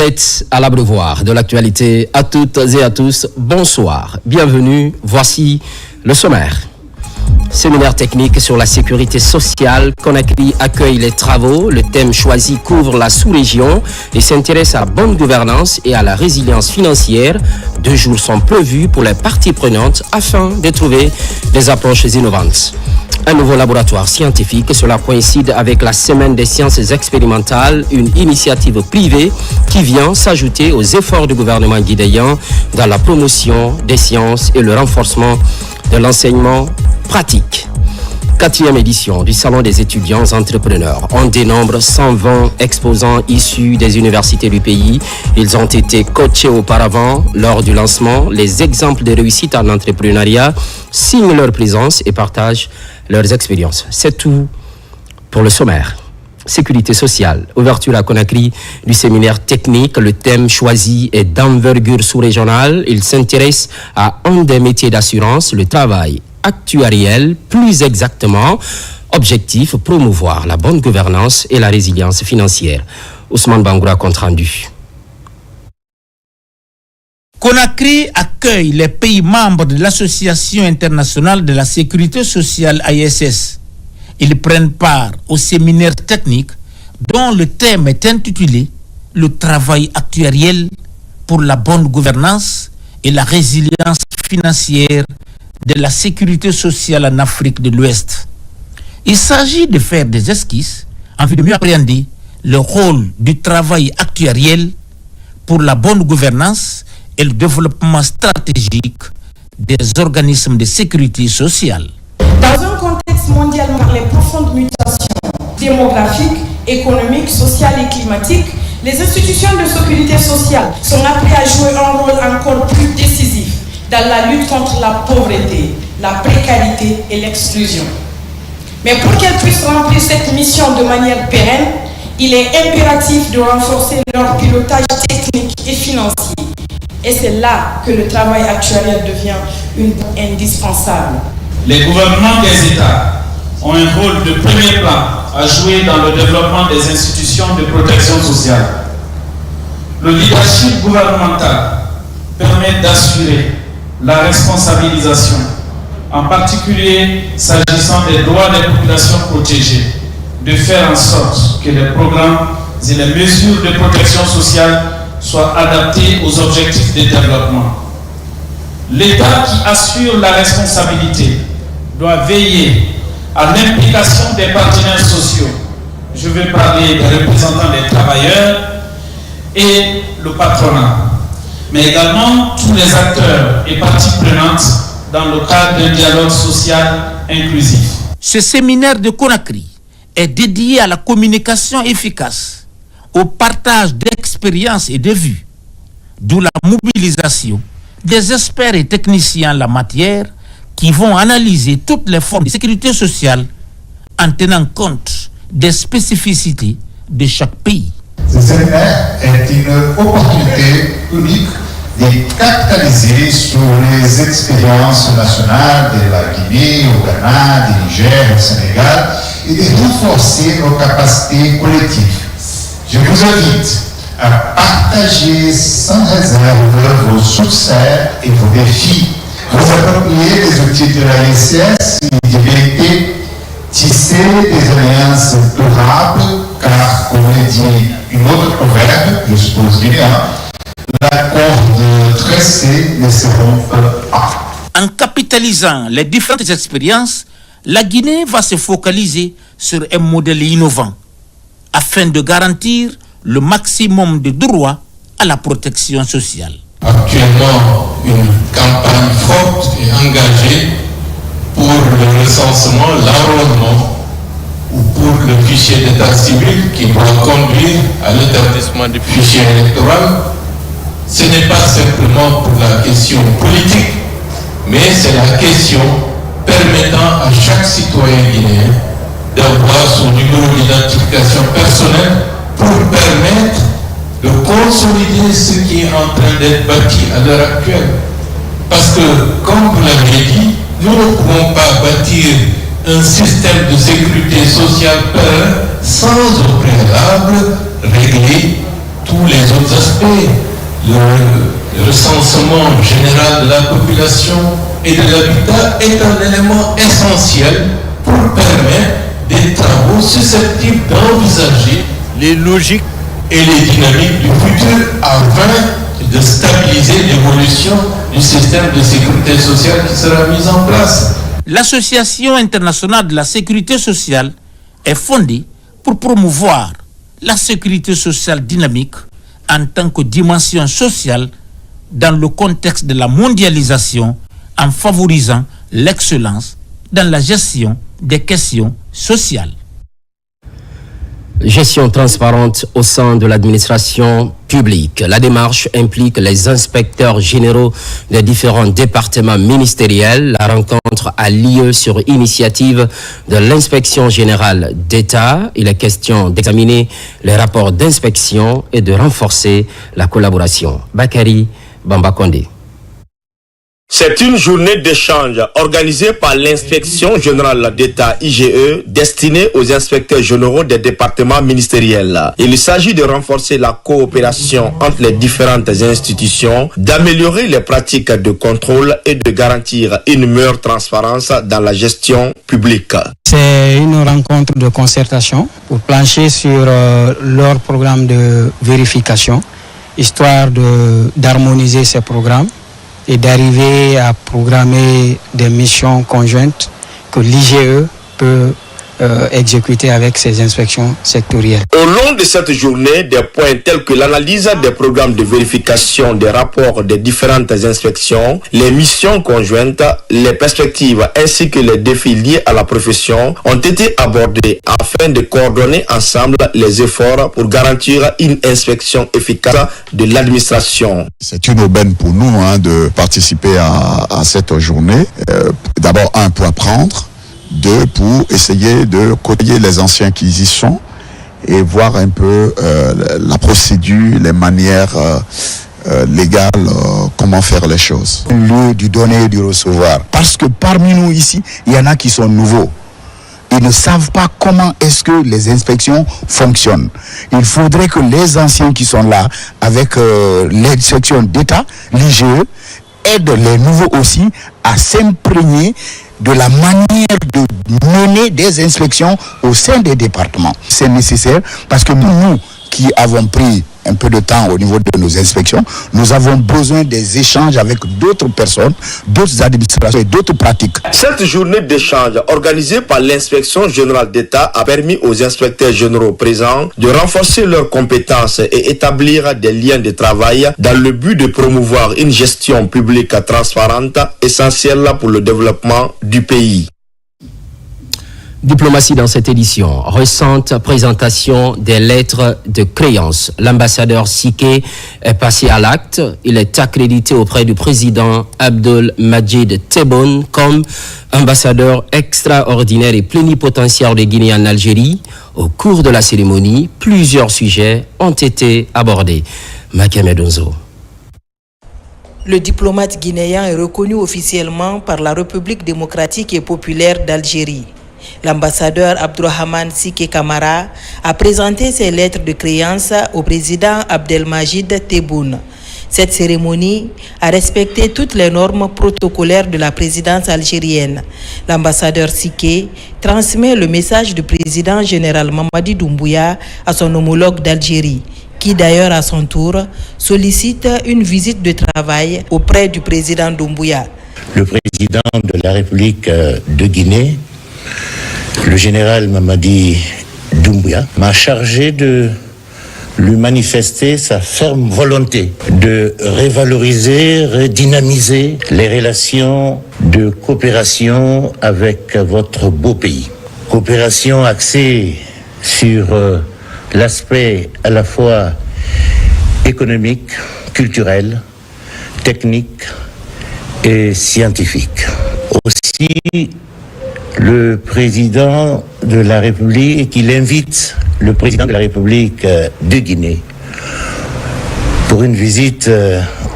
êtes à l'abreuvoir de l'actualité. À toutes et à tous, bonsoir. Bienvenue, voici le sommaire. Séminaire technique sur la sécurité sociale. Conakry accueille les travaux. Le thème choisi couvre la sous-région et s'intéresse à la bonne gouvernance et à la résilience financière. 2 jours sont prévus pour les parties prenantes afin de trouver des approches innovantes. Un nouveau laboratoire scientifique, cela coïncide avec la semaine des sciences expérimentales, une initiative privée qui vient s'ajouter aux efforts du gouvernement guinéen dans la promotion des sciences et le renforcement de l'enseignement pratique. 4e édition du Salon des étudiants entrepreneurs. On dénombre 120 exposants issus des universités du pays. Ils ont été coachés auparavant lors du lancement. Les exemples de réussite en entrepreneuriat signent leur présence et partagent leurs expériences. C'est tout pour le sommaire. Sécurité sociale. Ouverture à Conakry du séminaire technique. Le thème choisi est d'envergure sous-régionale. Il s'intéresse à un des métiers d'assurance, le travail actuariel, plus exactement. Objectif, promouvoir la bonne gouvernance et la résilience financière. Ousmane Bangoura, compte rendu. Conakry accueille les pays membres de l'Association internationale de la sécurité sociale ISS. Ils prennent part au séminaire technique dont le thème est intitulé « Le travail actuariel pour la bonne gouvernance et la résilience financière de la sécurité sociale en Afrique de l'Ouest ». Il s'agit de faire des esquisses en vue de mieux appréhender le rôle du travail actuariel pour la bonne gouvernance et le développement stratégique des organismes de sécurité sociale. Dans un contexte mondial par les profondes mutations démographiques, économiques, sociales et climatiques, les institutions de sécurité sociale sont appelées à jouer un rôle encore plus décisif dans la lutte contre la pauvreté, la précarité et l'exclusion. Mais pour qu'elles puissent remplir cette mission de manière pérenne, il est impératif de renforcer leur pilotage technique et financier. Et c'est là que le travail actuariel devient indispensable. Les gouvernements des États ont un rôle de premier plan à jouer dans le développement des institutions de protection sociale. Le leadership gouvernemental permet d'assurer la responsabilisation, en particulier s'agissant des droits des populations protégées, de faire en sorte que les programmes et les mesures de protection sociale soient adaptés aux objectifs de développement. L'État qui assure la responsabilité doit veiller à l'implication des partenaires sociaux. Je vais parler des représentants des travailleurs et le patronat, mais également tous les acteurs et parties prenantes dans le cadre d'un dialogue social inclusif. Ce séminaire de Conakry est dédié à la communication efficace, au partage d'expériences et de vues, d'où la mobilisation des experts et techniciens en la matière qui vont analyser toutes les formes de sécurité sociale en tenant compte des spécificités de chaque pays. Ce séminaire est une opportunité unique de capitaliser sur les expériences nationales de la Guinée, au Ghana, du Niger, au Sénégal et de renforcer nos capacités collectives. Je vous invite à partager sans réserve vos succès et vos défis. Vous approprier des outils de la ISS et de vérité, tisser des alliances durables, car, comme le dit une autre proverbe, je suppose guinéen, la corde tressée ne se rompt pas. En capitalisant les différentes expériences, la Guinée va se focaliser sur un modèle innovant afin de garantir le maximum de droits à la protection sociale. Actuellement, une campagne forte et engagée pour le recensement, l'enrôlement ou pour le fichier d'état civil qui doit conduire à l'établissement du fichier électoral. Ce n'est pas simplement pour la question politique, mais c'est la question permettant à chaque citoyen guinéen d'avoir son numéro d'identification personnelle pour permettre de consolider ce qui est en train d'être bâti à l'heure actuelle. Parce que, comme vous l'avez dit, nous ne pouvons pas bâtir un système de sécurité sociale pérenne sans au préalable régler tous les autres aspects, le recensement général de la population et de l'habitat est un élément essentiel pour permettre des travaux susceptibles d'envisager les logiques et les dynamiques du futur afin de stabiliser l'évolution du système de sécurité sociale qui sera mis en place. L'Association internationale de la sécurité sociale est fondée pour promouvoir la sécurité sociale dynamique en tant que dimension sociale dans le contexte de la mondialisation en favorisant l'excellence dans la gestion des questions sociales. Gestion transparente au sein de l'administration publique. La démarche implique les inspecteurs généraux des différents départements ministériels. La rencontre a lieu sur initiative de l'inspection générale d'État. Il est question d'examiner les rapports d'inspection et de renforcer la collaboration. Bakary Bambakonde. C'est une journée d'échange organisée par l'inspection générale d'État IGE destinée aux inspecteurs généraux des départements ministériels. Il s'agit de renforcer la coopération entre les différentes institutions, d'améliorer les pratiques de contrôle et de garantir une meilleure transparence dans la gestion publique. C'est une rencontre de concertation pour plancher sur leur programme de vérification, histoire d'harmoniser ces programmes et d'arriver à programmer des missions conjointes que l'IGE peut exécuter avec ses inspections sectorielles. Au long de cette journée, des points tels que l'analyse des programmes de vérification des rapports des différentes inspections, les missions conjointes, les perspectives ainsi que les défis liés à la profession ont été abordés afin de coordonner ensemble les efforts pour garantir une inspection efficace de l'administration. C'est une aubaine pour nous de participer à cette journée. D'abord, pour apprendre. 2, pour essayer de côtoyer les anciens qui y sont et voir un peu la procédure, les manières légales, comment faire les choses. Un lieu du donner et du recevoir. Parce que parmi nous ici, il y en a qui sont nouveaux. Ils ne savent pas comment est-ce que les inspections fonctionnent. Il faudrait que les anciens qui sont là, avec l'inspection d'État, l'IGE, aident les nouveaux aussi à s'imprégner de la manière de mener des inspections au sein des départements. C'est nécessaire parce que nous qui avons pris un peu de temps au niveau de nos inspections, nous avons besoin des échanges avec d'autres personnes, d'autres administrations et d'autres pratiques. Cette journée d'échange organisée par l'inspection générale d'État a permis aux inspecteurs généraux présents de renforcer leurs compétences et établir des liens de travail dans le but de promouvoir une gestion publique transparente essentielle pour le développement du pays. Diplomatie dans cette édition. Récente présentation des lettres de créance. L'ambassadeur Siké est passé à l'acte. Il est accrédité auprès du président Abdul Majid Tebboune comme ambassadeur extraordinaire et plénipotentiaire de Guinée en Algérie. Au cours de la cérémonie, plusieurs sujets ont été abordés. Makeme Donzo. Le diplomate guinéen est reconnu officiellement par la République démocratique et populaire d'Algérie. L'ambassadeur Abdourahmane Siké Camara a présenté ses lettres de créance au président Abdelmajid Tebboune. Cette cérémonie a respecté toutes les normes protocolaires de la présidence algérienne. L'ambassadeur Siké transmet le message du président général Mamadi Doumbouya à son homologue d'Algérie, qui d'ailleurs à son tour sollicite une visite de travail auprès du président Doumbouya. Le président de la République de Guinée, le général Mamadi Doumbouya, m'a chargé de lui manifester sa ferme volonté de revaloriser, redynamiser les relations de coopération avec votre beau pays. Coopération axée sur l'aspect à la fois économique, culturel, technique et scientifique. Aussi, le président de la République, il invite le président de la République de Guinée pour une visite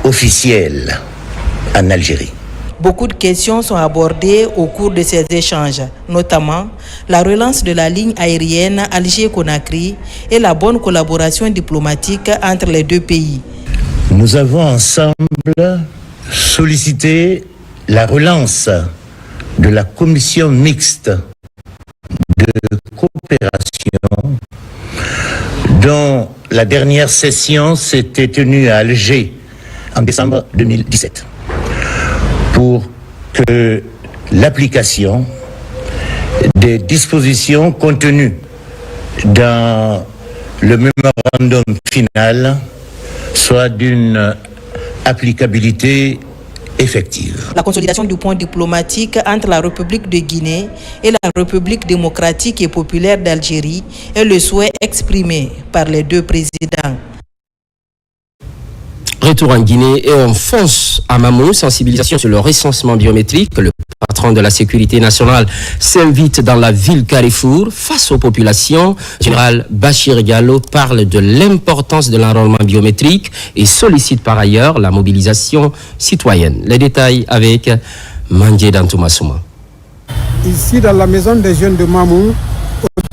officielle en Algérie. Beaucoup de questions sont abordées au cours de ces échanges, notamment la relance de la ligne aérienne Alger-Conakry et la bonne collaboration diplomatique entre les deux pays. Nous avons ensemble sollicité la relance de la commission mixte de coopération dont la dernière session s'était tenue à Alger en décembre 2017 pour que l'application des dispositions contenues dans le mémorandum final soit d'une applicabilité effective. La consolidation du pont diplomatique entre la République de Guinée et la République démocratique et populaire d'Algérie est le souhait exprimé par les deux présidents. Retour en Guinée et on fonce à Mamou, sensibilisation sur le recensement biométrique. Le patron de la sécurité nationale s'invite dans la ville Carrefour face aux populations. Le général Bachir Diallo parle de l'importance de l'enrôlement biométrique et sollicite par ailleurs la mobilisation citoyenne. Les détails avec Mandje Dantoumassouma. Ici dans la maison des jeunes de Mamou,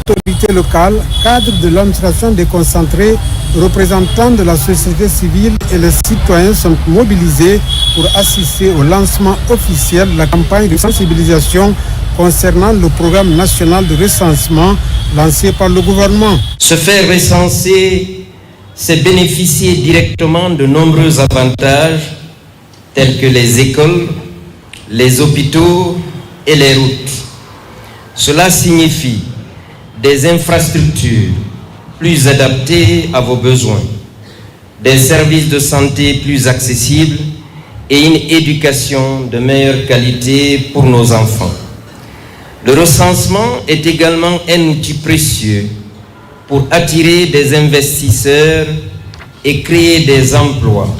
autorités locales, cadres de l'administration déconcentrée, représentants de la société civile et les citoyens sont mobilisés pour assister au lancement officiel de la campagne de sensibilisation concernant le programme national de recensement lancé par le gouvernement. Se faire recenser, c'est bénéficier directement de nombreux avantages tels que les écoles, les hôpitaux et les routes. Cela signifie des infrastructures plus adaptées à vos besoins, des services de santé plus accessibles et une éducation de meilleure qualité pour nos enfants. Le recensement est également un outil précieux pour attirer des investisseurs et créer des emplois,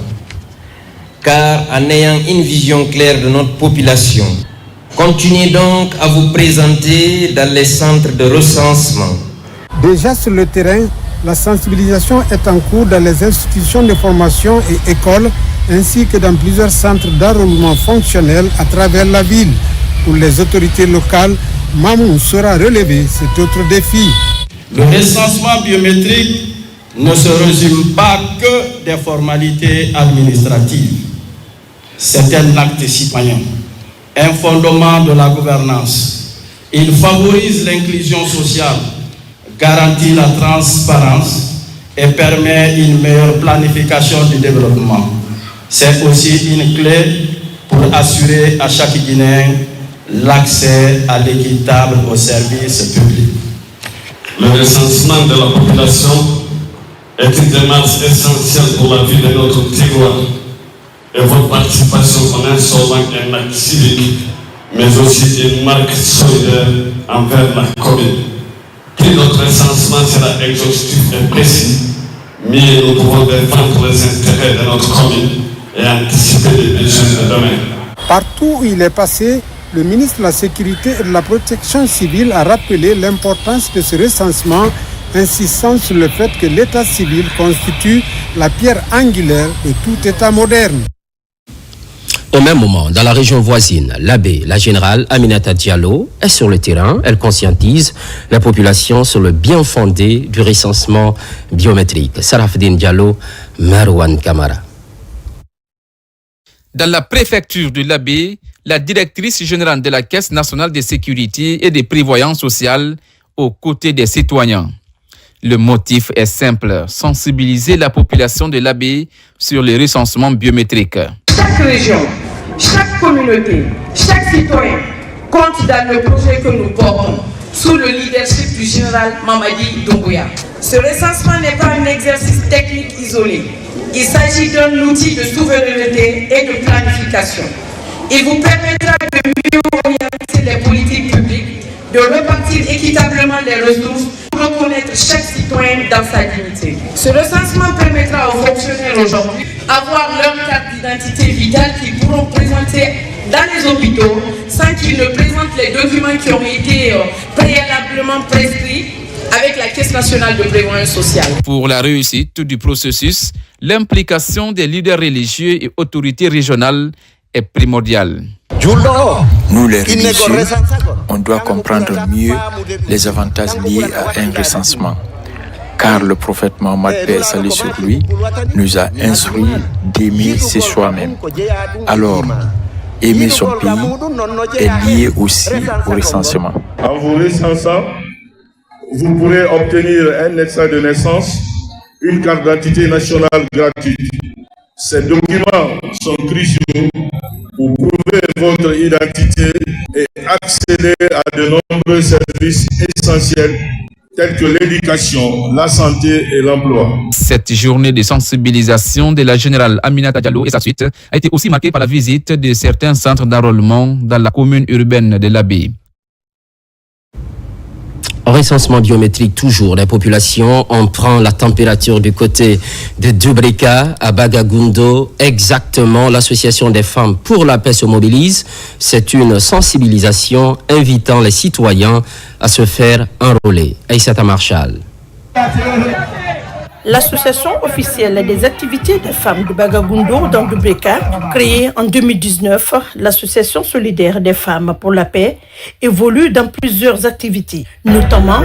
car en ayant une vision claire de notre population, continuez donc à vous présenter dans les centres de recensement. Déjà sur le terrain, la sensibilisation est en cours dans les institutions de formation et écoles, ainsi que dans plusieurs centres d'enrôlement fonctionnel à travers la ville. Pour les autorités locales, Mamou sera relevé cet autre défi. Le recensement biométrique ne se résume pas que des formalités administratives. C'est un acte citoyen, un fondement de la gouvernance. Il favorise l'inclusion sociale, garantit la transparence et permet une meilleure planification du développement. C'est aussi une clé pour assurer à chaque Guinéen l'accès à l'équitable aux services publics. Le recensement de la population est une démarche essentielle pour la vie de notre territoire. Et votre participation en instaurant un acte civique, mais aussi une marque solidaire envers la commune. Puis notre recensement sera exhaustif et précis, mais nous pouvons défendre les intérêts de notre commune et anticiper les besoins de demain. Partout où il est passé, le ministre de la Sécurité et de la Protection civile a rappelé l'importance de ce recensement, insistant sur le fait que l'état civil constitue la pierre angulaire de tout état moderne. Au même moment, dans la région voisine, l'abbé, la générale Aminata Diallo est sur le terrain. Elle conscientise la population sur le bien fondé du recensement biométrique. Sarafdine Diallo, Marwan Kamara. Dans la préfecture de l'Abbé, la directrice générale de la Caisse nationale de sécurité et de prévoyance sociale aux côtés des citoyens. Le motif est simple, sensibiliser la population de l'Abbé sur le recensement biométrique. Chaque région, chaque communauté, chaque citoyen compte dans le projet que nous portons sous le leadership du général Mamadi Doumbouya. Ce recensement n'est pas un exercice technique isolé. Il s'agit d'un outil de souveraineté et de planification. Il vous permettra de mieux orienter les politiques publiques, de repartir équitablement les ressources pour reconnaître chaque citoyen dans sa dignité. Ce recensement permettra aux fonctionnaires aujourd'hui d'avoir leur carte d'identité vitale qu'ils pourront présenter dans les hôpitaux sans qu'ils ne présentent les documents qui ont été préalablement prescrits avec la Caisse nationale de prévoyance sociale. Pour la réussite du processus, l'implication des leaders religieux et autorités régionales est primordial. Nous les religieux, on doit comprendre mieux les avantages liés à un recensement. Car le prophète Mohammed, paix et salut sur lui, nous a instruit d'aimer ses soi-même. Alors, aimer son pays est lié aussi au recensement. En vous recensant, vous pourrez obtenir un extrait de naissance, une carte d'identité nationale gratuite. Ces documents sont cruciaux pour prouver votre identité et accéder à de nombreux services essentiels tels que l'éducation, la santé et l'emploi. Cette journée de sensibilisation de la générale Aminata Diallo et sa suite a été aussi marquée par la visite de certains centres d'enrôlement dans la commune urbaine de l'Abbé. Recensement biométrique toujours. La population, on prend la température du côté de Dubrika à Bagagundo. Exactement, l'association des femmes pour la paix se mobilise. C'est une sensibilisation invitant les citoyens à se faire enrôler. Aïssata Marshall. L'association officielle des activités des femmes de Bagagundo dans Dubrika, créée en 2019, l'association solidaire des femmes pour la paix, évolue dans plusieurs activités, notamment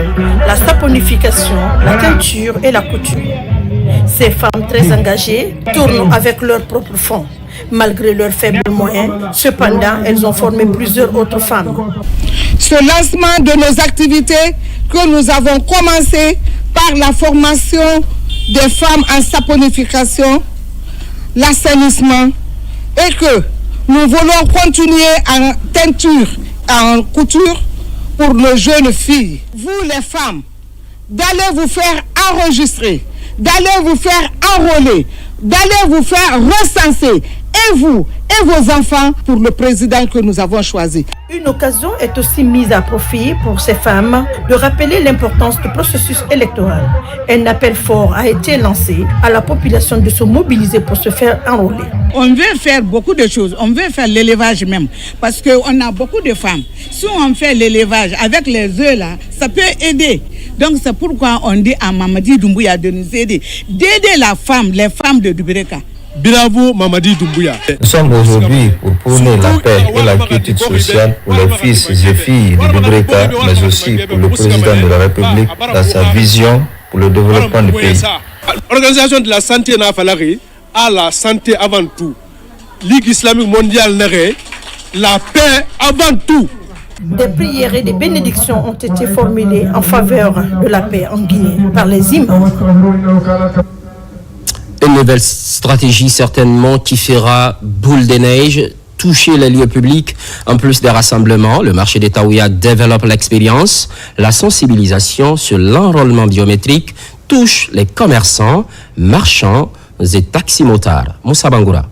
la saponification, la teinture et la couture. Ces femmes très engagées tournent avec leurs propres fonds. Malgré leurs faibles moyens, cependant, elles ont formé plusieurs autres femmes. Ce lancement de nos activités que nous avons commencé par la formation des femmes en saponification, l'assainissement, et que nous voulons continuer en teinture, en couture pour nos jeunes filles. Vous les femmes, d'aller vous faire enregistrer, d'aller vous faire enrôler, d'aller vous faire recenser, et vous et vos enfants pour le président que nous avons choisi. Une occasion est aussi mise à profit pour ces femmes de rappeler l'importance du processus électoral. Un appel fort a été lancé à la population de se mobiliser pour se faire enrôler. On veut faire beaucoup de choses, on veut faire l'élevage même, parce qu'on a beaucoup de femmes. Si on fait l'élevage avec les œufs là, ça peut aider. Donc c'est pourquoi on dit à Mamadi Doumbouya de nous aider, d'aider les femmes de Dubrika. Bravo Mamadi Doumbouya. Nous sommes aujourd'hui pour prôner la paix et la quiétude sociale pour les fils et filles de Dubrika, mais aussi pour le président de la République dans sa vision pour le développement du pays. L'Organisation de la santé Nafalari a la santé avant tout. Ligue islamique mondiale Nere, la paix avant tout. Des prières et des bénédictions ont été formulées en faveur de la paix en Guinée par les imams. Une nouvelle stratégie certainement qui fera boule de neige, toucher les lieux publics. En plus des rassemblements, le marché des Taouya développe l'expérience. La sensibilisation sur l'enrôlement biométrique touche les commerçants, marchands et taximotards. Moussa Bangoura.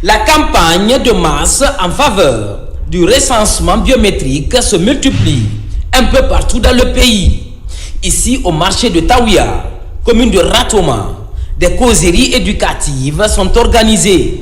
La campagne de masse en faveur du recensement biométrique se multiplie un peu partout dans le pays. Ici, au marché de Taouya, commune de Ratoma, des causeries éducatives sont organisées.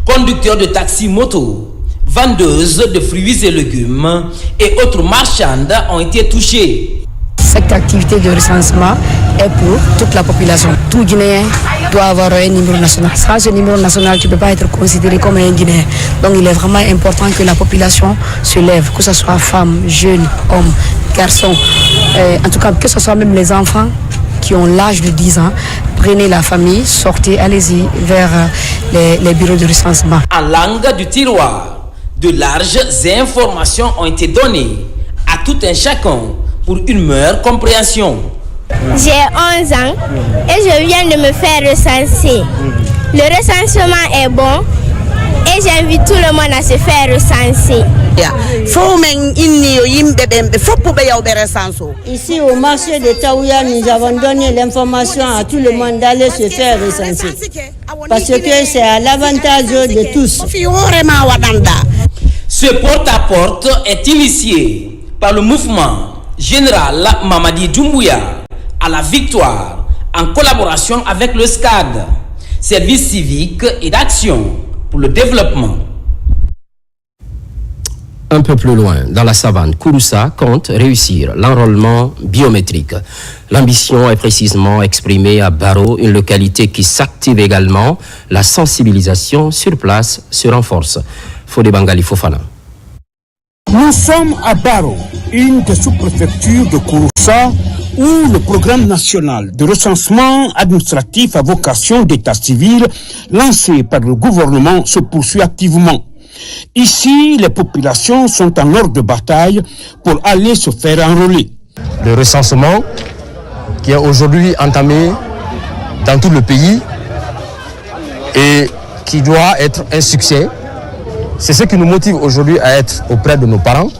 Conducteurs de taxi-moto, vendeuses de fruits et légumes et autres marchandes ont été touchés. Cette activité de recensement est pour toute la population. Tout Guinéen doit avoir un numéro national. Sans ce numéro national, tu ne peux pas être considéré comme un Guinéen. Donc il est vraiment important que la population se lève, que ce soit femmes, jeunes, hommes, garçons, en tout cas que ce soit même les enfants qui ont l'âge de 10 ans, prenez la famille, sortez, allez-y vers les bureaux de recensement. En langue du tiroir, de larges informations ont été données à tout un chacun pour une meilleure compréhension. J'ai 11 ans et je viens de me faire recenser. Le recensement est bon et j'invite tout le monde à se faire recenser. Ici au marché de Taouya, nous avons donné l'information à tout le monde d'aller se faire recenser. Parce que c'est à l'avantage de tous. Ce porte-à-porte est initié par le mouvement général Mamadi Doumbouya à la victoire en collaboration avec le SCAD, service civique et d'action pour le développement. Un peu plus loin, dans la savane, Kouroussa compte réussir l'enrôlement biométrique. L'ambition est précisément exprimée à Baro, une localité qui s'active également. La sensibilisation sur place se renforce. Fodé Bangali Fofana. Nous sommes à Baro, une des sous-préfectures de Kouroussa, où le programme national de recensement administratif à vocation d'état civil lancé par le gouvernement se poursuit activement. Ici, les populations sont en ordre de bataille pour aller se faire enrôler. Le recensement qui est aujourd'hui entamé dans tout le pays et qui doit être un succès, c'est ce qui nous motive aujourd'hui à être auprès de nos parents,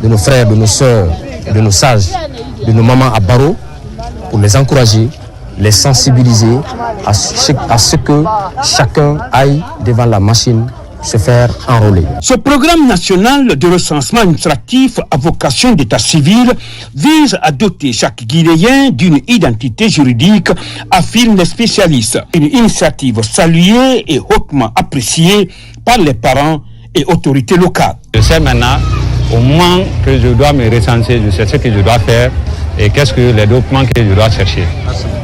de nos frères, de nos sœurs, de nos sages, de nos mamans à Baro, pour les encourager, les sensibiliser à ce que chacun aille devant la machine se faire enrôler. Ce programme national de recensement administratif à vocation d'état civil vise à doter chaque Guinéen d'une identité juridique, affirment les spécialistes. Une initiative saluée et hautement appréciée par les parents et autorités locales. Je sais maintenant, au moment que je dois me recenser, je sais ce que je dois faire et qu'est-ce que les documents que je dois chercher.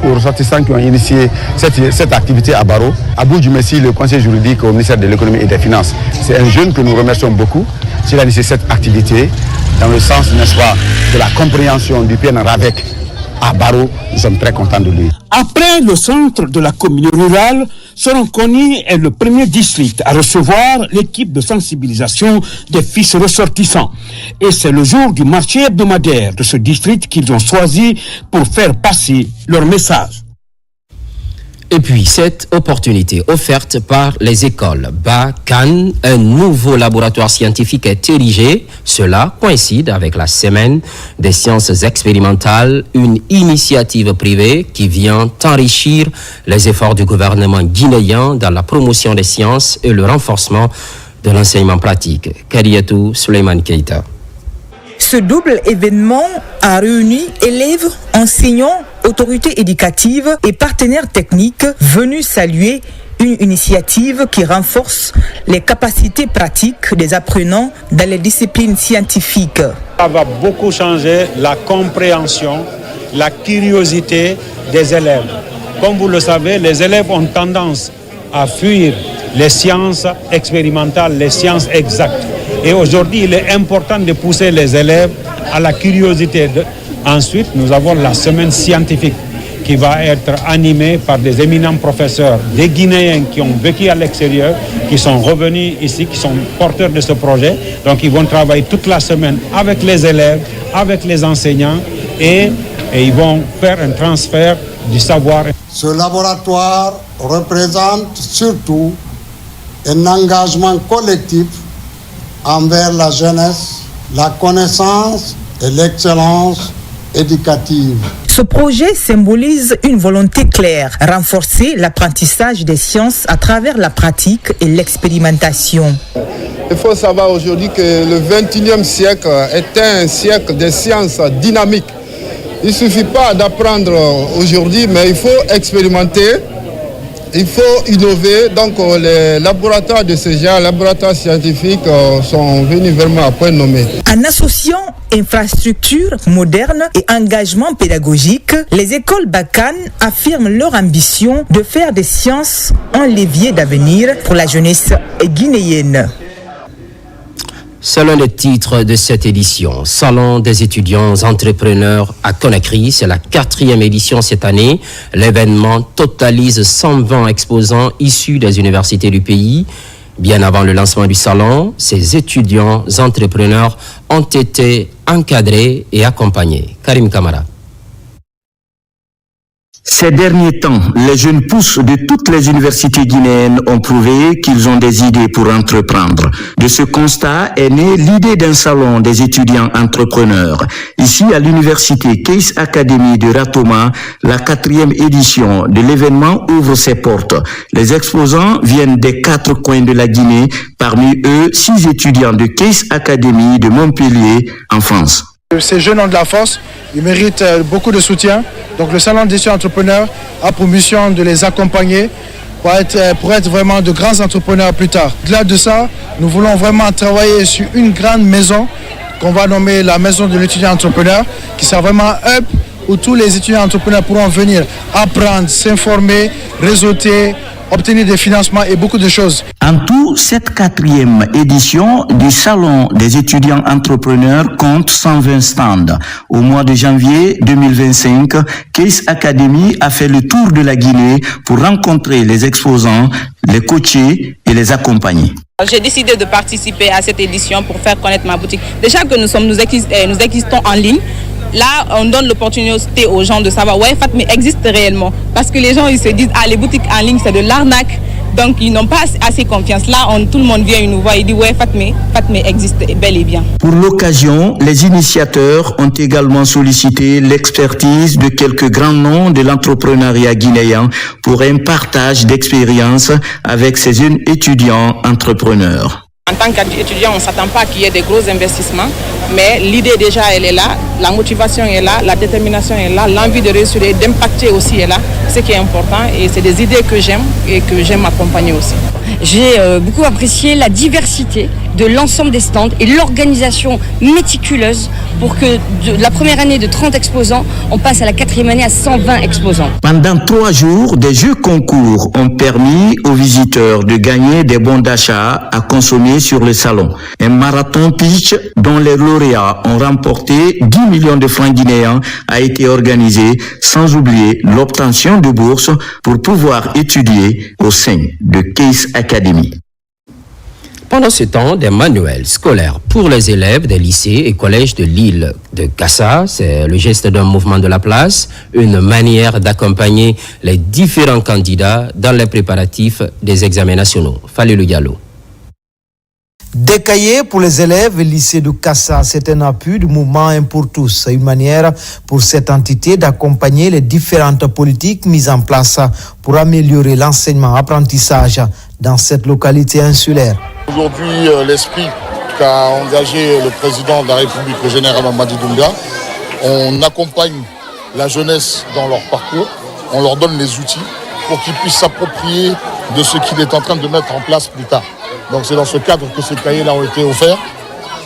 Aux ressortissants qui ont initié cette activité à Baro, Abou Djumessi, le conseiller juridique au ministère de l'économie et des finances, c'est un jeune que nous remercions beaucoup. S'il a initié cette activité dans le sens, n'est-ce pas, de la compréhension du PNRAVEC à Baro, nous sommes très contents de lui. Après le centre de la commune rurale, Soronkoni est le premier district à recevoir l'équipe de sensibilisation des fils ressortissants. Et c'est le jour du marché hebdomadaire de ce district qu'ils ont choisi pour faire passer leur message. Et puis, cette opportunité offerte par les écoles Bakan, un nouveau laboratoire scientifique est érigé. Cela coïncide avec la semaine des sciences expérimentales, une initiative privée qui vient enrichir les efforts du gouvernement guinéen dans la promotion des sciences et le renforcement de l'enseignement pratique. Kariatou Suleiman Keita. Ce double événement a réuni élèves, enseignants, autorités éducatives et partenaires techniques venus saluer une initiative qui renforce les capacités pratiques des apprenants dans les disciplines scientifiques. Ça va beaucoup changer la compréhension, la curiosité des élèves. Comme vous le savez, les élèves ont tendance à fuir les sciences expérimentales, les sciences exactes. Et aujourd'hui, il est important de pousser les élèves à la curiosité. Ensuite, nous avons la semaine scientifique qui va être animée par des éminents professeurs, des Guinéens qui ont vécu à l'extérieur, qui sont revenus ici, qui sont porteurs de ce projet. Donc, ils vont travailler toute la semaine avec les élèves, avec les enseignants et ils vont faire un transfert du savoir. Ce laboratoire représente surtout un engagement collectif envers la jeunesse, la connaissance et l'excellence éducative. Ce projet symbolise une volonté claire, renforcer l'apprentissage des sciences à travers la pratique et l'expérimentation. Il faut savoir aujourd'hui que le XXIe siècle est un siècle des sciences dynamiques. Il ne suffit pas d'apprendre aujourd'hui, mais il faut expérimenter. Il faut innover, donc les laboratoires de ce genre, les laboratoires scientifiques sont venus vraiment à point nommé. En associant infrastructures modernes et engagement pédagogique, les écoles Bakan affirment leur ambition de faire des sciences un levier d'avenir pour la jeunesse guinéenne. C'est l'un des titres de cette édition. Salon des étudiants entrepreneurs à Conakry. C'est la 4e édition cette année. L'événement totalise 120 exposants issus des universités du pays. Bien avant le lancement du salon, ces étudiants entrepreneurs ont été encadrés et accompagnés. Karim Kamara. Ces derniers temps, les jeunes pousses de toutes les universités guinéennes ont prouvé qu'ils ont des idées pour entreprendre. De ce constat est née l'idée d'un salon des étudiants entrepreneurs. Ici, à l'université Case Academy de Ratoma, la 4e édition de l'événement ouvre ses portes. Les exposants viennent des 4 coins de la Guinée, parmi eux 6 étudiants de Case Academy de Montpellier, en France. Ces jeunes ont de la force, ils méritent beaucoup de soutien. Donc le salon des étudiants entrepreneurs a pour mission de les accompagner pour être vraiment de grands entrepreneurs plus tard. Au-delà de ça, nous voulons vraiment travailler sur une grande maison qu'on va nommer la maison de l'étudiant entrepreneur, qui sera vraiment un hub où tous les étudiants entrepreneurs pourront venir apprendre, s'informer, réseauter, obtenir des financements et beaucoup de choses. En tout, cette 4e édition du Salon des étudiants entrepreneurs compte 120 stands. Au mois de janvier 2025, Case Academy a fait le tour de la Guinée pour rencontrer les exposants, les coacher et les accompagner. J'ai décidé de participer à cette édition pour faire connaître ma boutique. Déjà que nous existons en ligne, là, on donne l'opportunité aux gens de savoir, ouais, Fatme existe réellement. Parce que les gens, ils se disent, ah, les boutiques en ligne, c'est de l'arnaque. Donc, ils n'ont pas assez confiance. Là, tout le monde vient, il nous voit, il dit, ouais, Fatme existe bel et bien. Pour l'occasion, les initiateurs ont également sollicité l'expertise de quelques grands noms de l'entrepreneuriat guinéen pour un partage d'expérience avec ces jeunes étudiants entrepreneurs. En tant qu'étudiant, on ne s'attend pas qu'il y ait des gros investissements, mais l'idée déjà, elle est là, la motivation est là, la détermination est là, l'envie de réussir et d'impacter aussi est là, ce qui est important et c'est des idées que j'aime et que j'aime accompagner aussi. J'ai beaucoup apprécié la diversité de l'ensemble des stands et l'organisation méticuleuse pour que de la première année de 30 exposants, on passe à la 4e année à 120 exposants. Pendant 3 jours, des jeux concours ont permis aux visiteurs de gagner des bons d'achat à consommer sur le salon. Un marathon pitch dont les lauréats ont remporté 10 millions de francs guinéens a été organisé, sans oublier l'obtention de bourses pour pouvoir étudier au sein de Case Academy. Pendant ce temps, des manuels scolaires pour les élèves des lycées et collèges de l'île de Kassa, c'est le geste d'un mouvement de la place, une manière d'accompagner les différents candidats dans les préparatifs des examens nationaux. Falilou Diallo. Des cahiers pour les élèves et lycées de Kassa, c'est un appui du mouvement Un pour tous, une manière pour cette entité d'accompagner les différentes politiques mises en place pour améliorer l'enseignement-apprentissage dans cette localité insulaire. Aujourd'hui, l'esprit qu'a engagé le président de la République, le général Mamadi Doumbouya, on accompagne la jeunesse dans leur parcours, on leur donne les outils pour qu'ils puissent s'approprier de ce qu'il est en train de mettre en place plus tard. Donc c'est dans ce cadre que ces cahiers-là ont été offerts.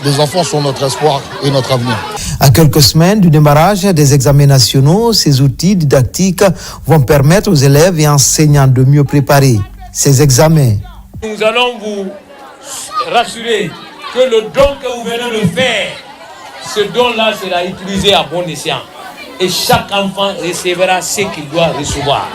Les enfants sont notre espoir et notre avenir. À quelques semaines du démarrage des examens nationaux, ces outils didactiques vont permettre aux élèves et enseignants de mieux préparer ces examens. Nous allons vous rassurer que le don que vous venez de faire, ce don-là sera utilisé à bon escient. Et chaque enfant recevra ce qu'il doit recevoir.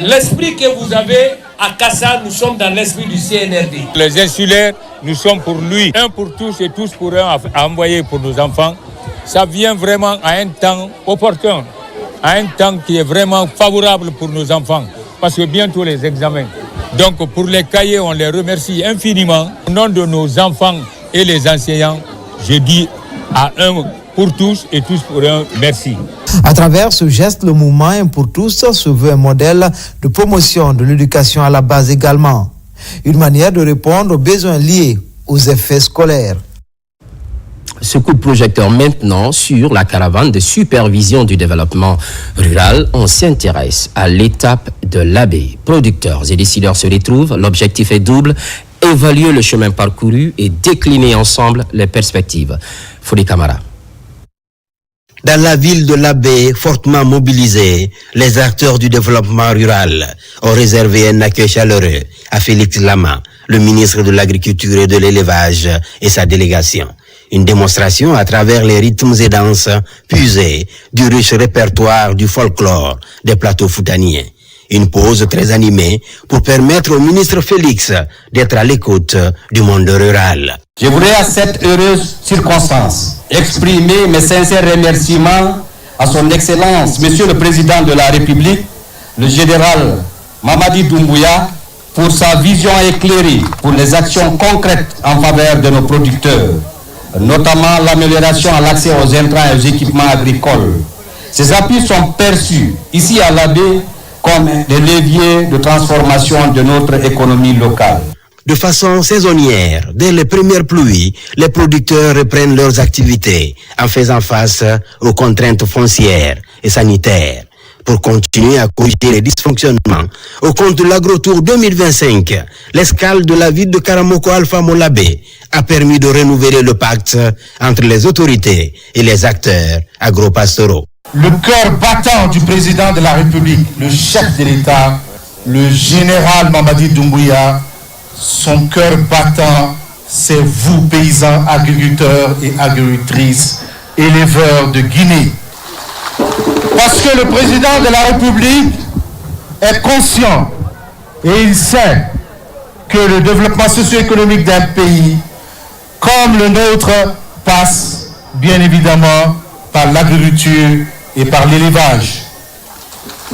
L'esprit que vous avez à Kassa, nous sommes dans l'esprit du CNRD. Les insulaires, nous sommes pour lui. Un pour tous et tous pour un à envoyer pour nos enfants. Ça vient vraiment à un temps opportun, à un temps qui est vraiment favorable pour nos enfants. Parce que bientôt les examens. Donc pour les cahiers, on les remercie infiniment. Au nom de nos enfants et les enseignants, je dis à un pour tous et tous pour un, merci. À travers ce geste, le mouvement Un pour tous se veut un modèle de promotion de l'éducation à la base également. Une manière de répondre aux besoins liés aux effets scolaires. Ce coup de projecteur maintenant sur la caravane de supervision du développement rural. On s'intéresse à l'étape de l'AB. Producteurs et décideurs se retrouvent. L'objectif est double. Évaluer le chemin parcouru et décliner ensemble les perspectives. Foudi Camara. Dans la ville de l'Abbé, fortement mobilisée, les acteurs du développement rural ont réservé un accueil chaleureux à Félix Lama, le ministre de l'Agriculture et de l'Élevage et sa délégation. Une démonstration à travers les rythmes et danses puisés du riche répertoire du folklore des plateaux foutaniens. Une pause très animée pour permettre au ministre Félix d'être à l'écoute du monde rural. Je voudrais à cette heureuse circonstance exprimer mes sincères remerciements à son Excellence, Monsieur le Président de la République, le général Mamadi Doumbouya, pour sa vision éclairée pour les actions concrètes en faveur de nos producteurs, notamment l'amélioration à l'accès aux intrants et aux équipements agricoles. Ces appuis sont perçus ici à l'AB comme des leviers de transformation de notre économie locale. De façon saisonnière, dès les premières pluies, les producteurs reprennent leurs activités en faisant face aux contraintes foncières et sanitaires. pour continuer à corriger les dysfonctionnements. Au compte de l'Agrotour 2025, l'escale de la ville de Karamoko Alpha Molabé a permis de renouveler le pacte entre les autorités et les acteurs agropastoraux. Le cœur battant du président de la République, le chef de l'État, le général Mamadi Doumbouya, son cœur battant, c'est vous, paysans, agriculteurs et agricultrices, éleveurs de Guinée. Parce que le président de la République est conscient et il sait que le développement socio-économique d'un pays comme le nôtre passe bien évidemment par l'agriculture et par l'élevage.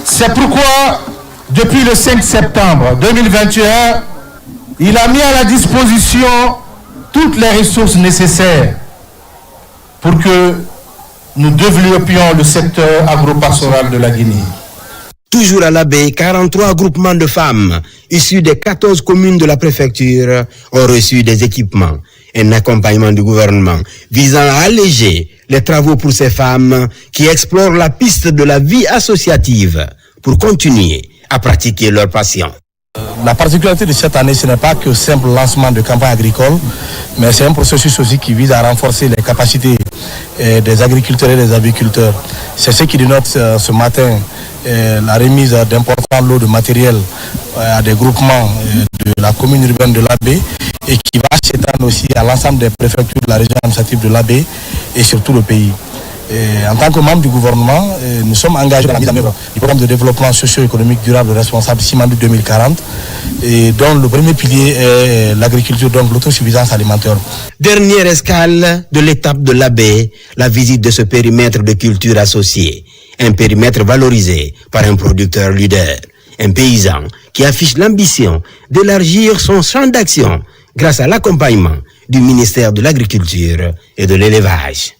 C'est pourquoi, depuis le 5 septembre 2021, il a mis à la disposition toutes les ressources nécessaires pour que nous développions le secteur agropastoral de la Guinée. Toujours à l'Abbé, 43 groupements de femmes issus des 14 communes de la préfecture ont reçu des équipements, un accompagnement du gouvernement visant à alléger les travaux pour ces femmes qui explorent la piste de la vie associative pour continuer à pratiquer leur passion. La particularité de cette année, ce n'est pas que simple lancement de campagne agricole, mais c'est un processus aussi qui vise à renforcer les capacités des agriculteurs et des aviculteurs. C'est ce qui dénote ce matin la remise d'importants lots de matériel à des groupements de la commune urbaine de l'Abbé et qui va s'étendre aussi à l'ensemble des préfectures de la région administrative de l'Abbé et sur tout le pays. En tant que membre du gouvernement, nous sommes engagés dans la mise en œuvre du programme de développement socio-économique durable responsable Simandu 2040, et dont le premier pilier est l'agriculture, donc l'autosuffisance alimentaire. Dernière escale de l'étape de l'Abbé, la visite de ce périmètre de culture associée, un périmètre valorisé par un producteur leader, un paysan qui affiche l'ambition d'élargir son champ d'action grâce à l'accompagnement du ministère de l'Agriculture et de l'Élevage.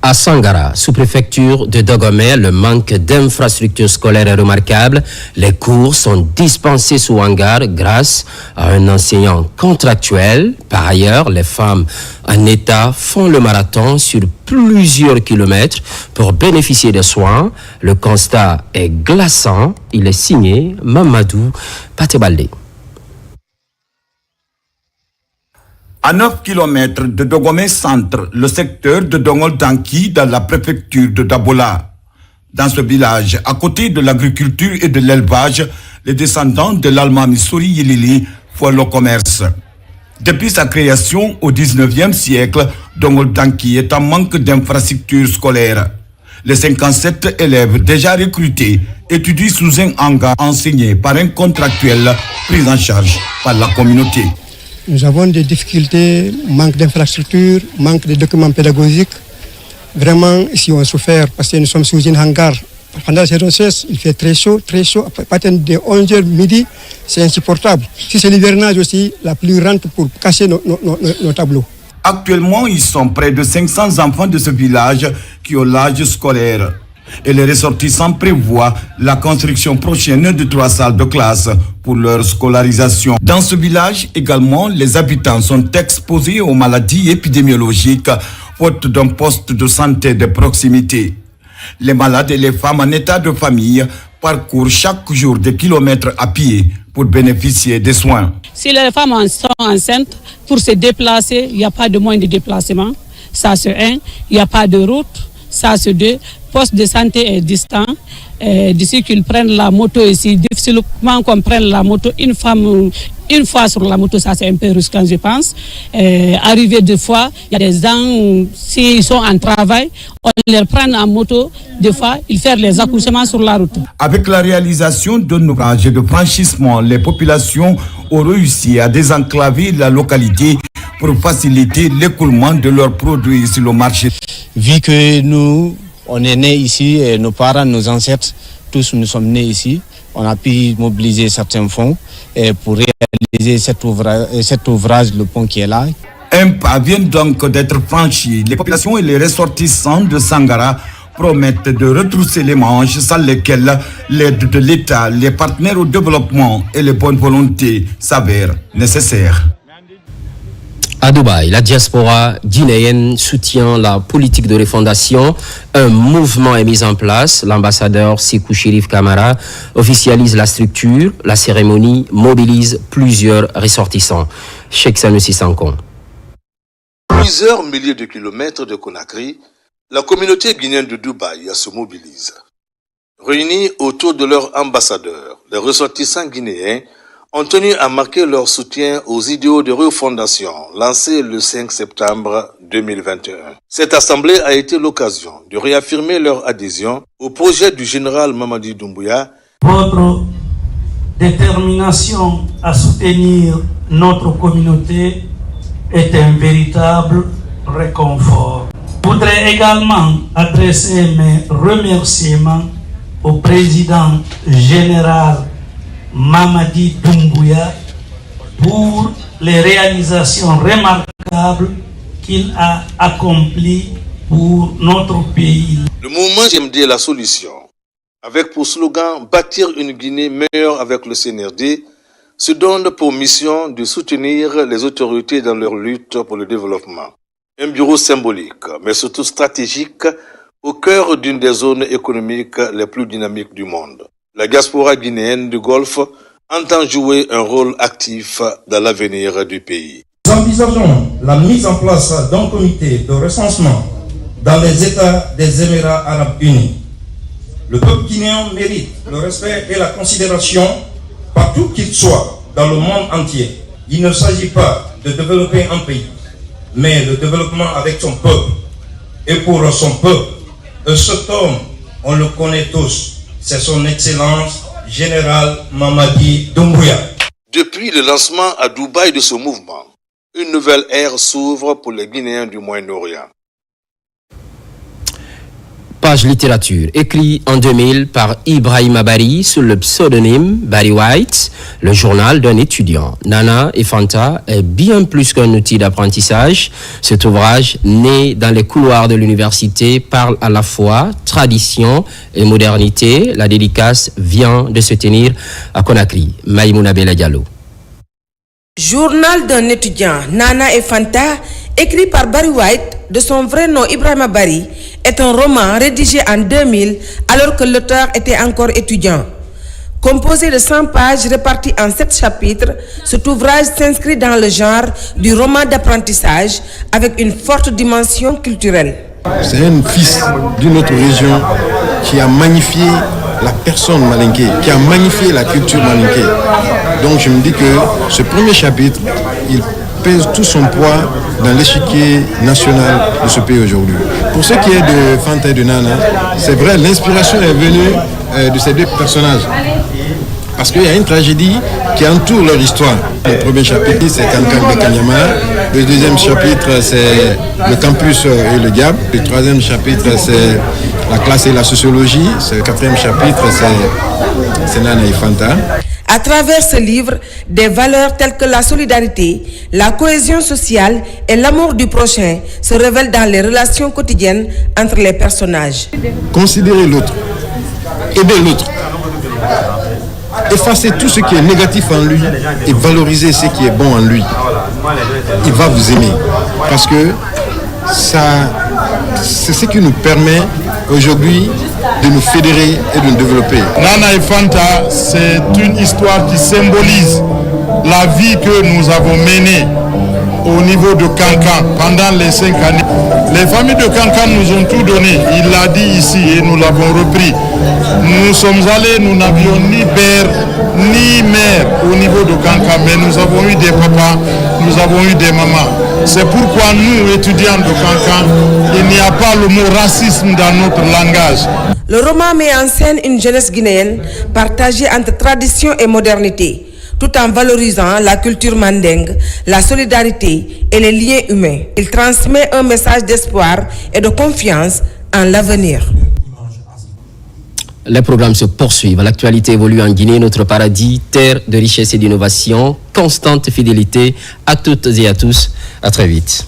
À Sangara, sous-préfecture de Dogomé, le manque d'infrastructures scolaires est remarquable. Les cours sont dispensés sous hangar grâce à un enseignant contractuel. Par ailleurs, les femmes en état font le marathon sur plusieurs kilomètres pour bénéficier des soins. Le constat est glaçant. Il est signé Mamadou Patebaldé. À 9 km de Dogomé Centre, le secteur de Dongol-Tanki dans la préfecture de Dabola. Dans ce village, à côté de l'agriculture et de l'élevage, les descendants de l'Alma Missouri Yilili font le commerce. Depuis sa création au 19e siècle, Dongol-Tanki est en manque d'infrastructures scolaires. Les 57 élèves déjà recrutés étudient sous un hangar enseigné par un contractuel pris en charge par la communauté. Nous avons des difficultés, manque d'infrastructures, manque de documents pédagogiques. Vraiment, ici, on a souffert parce que nous sommes sous un hangar. Pendant la saison 16, il fait très chaud. À partir de 11h midi, c'est insupportable. Si c'est l'hivernage aussi, la pluie rentre pour casser nos tableaux. Actuellement, ils sont près de 500 enfants de ce village qui ont l'âge scolaire. Et les ressortissants prévoient la construction prochaine de 3 salles de classe pour leur scolarisation. Dans ce village également, les habitants sont exposés aux maladies épidémiologiques faute d'un poste de santé de proximité. Les malades et les femmes en état de famille parcourent chaque jour des kilomètres à pied pour bénéficier des soins. Si les femmes sont enceintes, pour se déplacer, il n'y a pas de moyen de déplacement. Ça c'est 1, il n'y a pas de route. Ça c'est 2. Poste de santé est distant. D'ici qu'ils prennent la moto ici, difficilement qu'on prenne la moto, une fois sur la moto, ça c'est un peu risquant, je pense. Arrivé 2 fois, il y a des gens, s'ils sont en travail, on les prend en moto, 2 fois, ils font les accouchements sur la route. Avec la réalisation d'un ouvrage de franchissement, les populations ont réussi à désenclaver la localité pour faciliter l'écoulement de leurs produits sur le marché. Vu que nous, on est nés ici, et nos parents, nos ancêtres, tous nous sommes nés ici, on a pu mobiliser certains fonds pour réaliser cet ouvrage, le pont qui est là. Un pas vient donc d'être franchi. Les populations et les ressortissants de Sangara promettent de retrousser les manches sans lesquelles l'aide de l'État, les partenaires au développement et les bonnes volontés s'avèrent nécessaires. À Dubaï, la diaspora guinéenne soutient la politique de refondation. Un mouvement est mis en place. L'ambassadeur Sékou Chérif Camara officialise la structure. La cérémonie mobilise plusieurs ressortissants. Cheikh Sanusi Sankon. Plusieurs milliers de kilomètres de Conakry, la communauté guinéenne de Dubaï se mobilise. Réunis autour de leur ambassadeur, les ressortissants guinéens ont tenu à marquer leur soutien aux idéaux de refondation lancés le 5 septembre 2021. Cette assemblée a été l'occasion de réaffirmer leur adhésion au projet du général Mamadi Doumbouya. Votre détermination à soutenir notre communauté est un véritable réconfort. Je voudrais également adresser mes remerciements au président général Mamadi Doumbouya pour les réalisations remarquables qu'il a accomplies pour notre pays. Le mouvement GMD La Solution, avec pour slogan « Bâtir une Guinée meilleure avec le CNRD », se donne pour mission de soutenir les autorités dans leur lutte pour le développement. Un bureau symbolique, mais surtout stratégique, au cœur d'une des zones économiques les plus dynamiques du monde. La diaspora guinéenne du Golfe entend jouer un rôle actif dans l'avenir du pays. Nous envisageons la mise en place d'un comité de recensement dans les États des Émirats arabes unis. Le peuple guinéen mérite le respect et la considération partout qu'il soit dans le monde entier. Il ne s'agit pas de développer un pays, mais le développement avec son peuple et pour son peuple. Et cet homme, on le connaît tous. C'est son Excellence Général Mamadi Doumbouya. Depuis le lancement à Dubaï de ce mouvement, une nouvelle ère s'ouvre pour les Guinéens du Moyen-Orient. Page littérature, écrit en 2000 par Ibrahima Bari sous le pseudonyme Barry White, le journal d'un étudiant. Nana et Fanta est bien plus qu'un outil d'apprentissage. Cet ouvrage, né dans les couloirs de l'université, parle à la fois tradition et modernité. La dédicace vient de se tenir à Conakry. Maïmouna Bella Diallo. Journal d'un étudiant, Nana et Fanta, écrit par Barry White, de son vrai nom Ibrahima Bari, est un roman rédigé en 2000 alors que l'auteur était encore étudiant. Composé de 100 pages réparties en 7 chapitres, cet ouvrage s'inscrit dans le genre du roman d'apprentissage avec une forte dimension culturelle. C'est un fils d'une autre région qui a magnifié la personne malinké, qui a magnifié la culture malinké. Donc je me dis que ce premier chapitre, il pèse tout son poids dans l'échiquier national de ce pays aujourd'hui. Pour ce qui est de Fanta et de Nana, c'est vrai, l'inspiration est venue de ces deux personnages. Parce qu'il y a une tragédie qui entoure leur histoire. Le premier chapitre, c'est Kankan Bekanyama. Le deuxième chapitre, c'est le campus et le diable. Le troisième chapitre, c'est la classe et la sociologie. Le quatrième chapitre, c'est Nana et Fanta. À travers ce livre, des valeurs telles que la solidarité, la cohésion sociale et l'amour du prochain se révèlent dans les relations quotidiennes entre les personnages. Considérer l'autre, aider l'autre, effacer tout ce qui est négatif en lui et valoriser ce qui est bon en lui. Il va vous aimer parce que c'est ce qui nous permet aujourd'hui de nous fédérer et de nous développer. Nana et Fanta, c'est une histoire qui symbolise la vie que nous avons menée au niveau de Kankan pendant les 5 années. Les familles de Kankan nous ont tout donné, il l'a dit ici et nous l'avons repris. Nous sommes allés, nous n'avions ni père ni mère au niveau de Kankan, mais nous avons eu des papas, nous avons eu des mamans. C'est pourquoi nous, étudiants de Kankan, il n'y a pas le mot racisme dans notre langage. Le roman met en scène une jeunesse guinéenne partagée entre tradition et modernité, tout en valorisant la culture mandingue, la solidarité et les liens humains. Il transmet un message d'espoir et de confiance en l'avenir. Les programmes se poursuivent. L'actualité évolue en Guinée, notre paradis, terre de richesse et d'innovation. Constante fidélité à toutes et à tous. À très vite.